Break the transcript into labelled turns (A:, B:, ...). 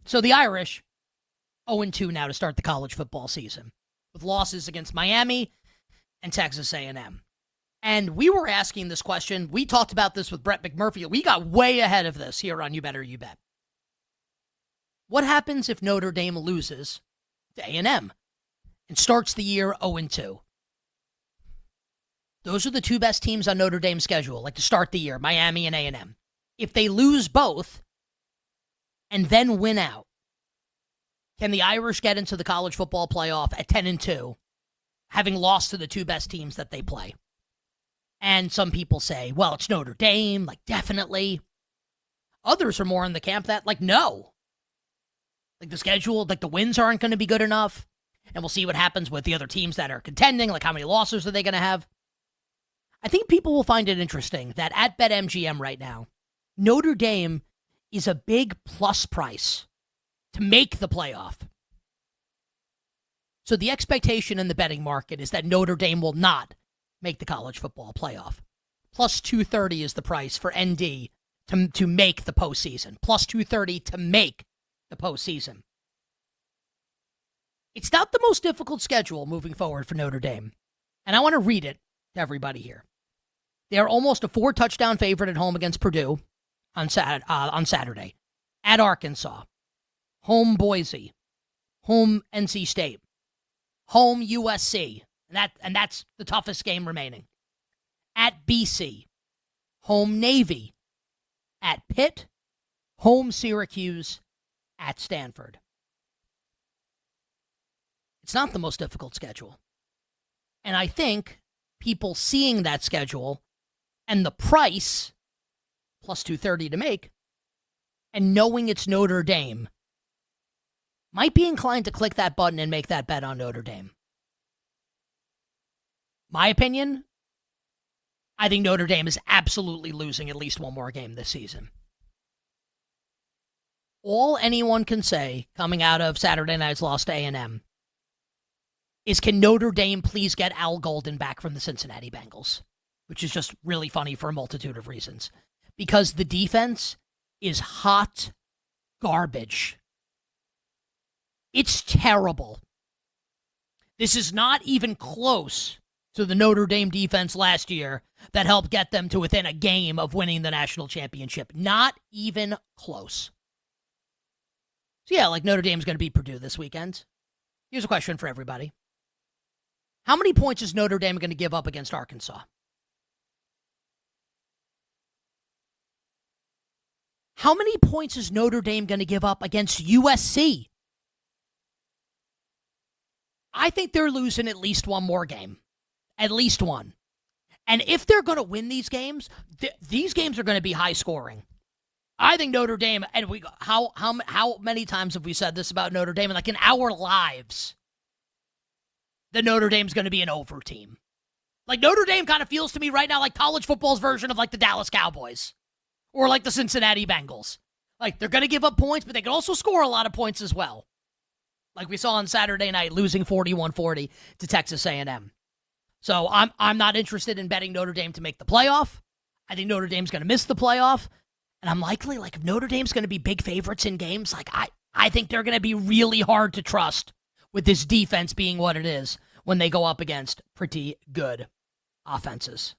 A: So the Irish, 0-2 now to start the college football season, with losses against Miami and Texas A&M. And we were asking this question. We talked about this with Brett McMurphy. We got way ahead of this here on You Better You Bet. What happens if Notre Dame loses to A&M and starts the year 0-2? Those are the two best teams on Notre Dame's schedule, like to start the year, Miami and A&M. If they lose both and then win out, can the Irish get into the college football playoff at 10-2, having lost to the two best teams that they play? And some people say, well, it's Notre Dame, like definitely. Others are more in the camp that, like, no. Like the schedule, like the wins aren't going to be good enough. And we'll see what happens with the other teams that are contending, like how many losses are they going to have? I think people will find it interesting that at BetMGM right now, Notre Dame is a big plus price to make the playoff. So the expectation in the betting market is that Notre Dame will not make the college football playoff. Plus 230 is the price for ND to make the postseason. Plus 230 to make the postseason. It's not the most difficult schedule moving forward for Notre Dame. And I want to read it to everybody here. They are almost a 4-touchdown favorite at home against Purdue on Saturday. At Arkansas. Home Boise. Home NC State. Home USC. And that's the toughest game remaining. At BC. Home Navy. At Pitt. Home Syracuse. At Stanford. It's not the most difficult schedule. And I think people seeing that schedule and the price, plus 230 to make, and knowing it's Notre Dame, might be inclined to click that button and make that bet on Notre Dame. My opinion, I think Notre Dame is absolutely losing at least one more game this season. All anyone can say coming out of Saturday night's loss to A&M is, can Notre Dame please get Al Golden back from the Cincinnati Bengals? Which is just really funny for a multitude of reasons. Because the defense is hot garbage. It's terrible. This is not even close to the Notre Dame defense last year that helped get them to within a game of winning the national championship. Not even close. So yeah, like Notre Dame's going to beat Purdue this weekend. Here's a question for everybody. How many points is Notre Dame going to give up against Arkansas? How many points is Notre Dame going to give up against USC? I think they're losing at least one more game. At least one. And if they're going to win these games, these games are going to be high scoring. I think Notre Dame, and how many times have we said this about Notre Dame? Like in our lives, that Notre Dame's going to be an over team. Like Notre Dame kind of feels to me right now like college football's version of like the Dallas Cowboys or like the Cincinnati Bengals. Like they're going to give up points, but they can also score a lot of points as well. Like we saw on Saturday night, losing 41-40 to Texas A&M. So I'm not interested in betting Notre Dame to make the playoff. I think Notre Dame's going to miss the playoff. And I'm likely, like, if Notre Dame's going to be big favorites in games, like, I think they're going to be really hard to trust with this defense being what it is when they go up against pretty good offenses.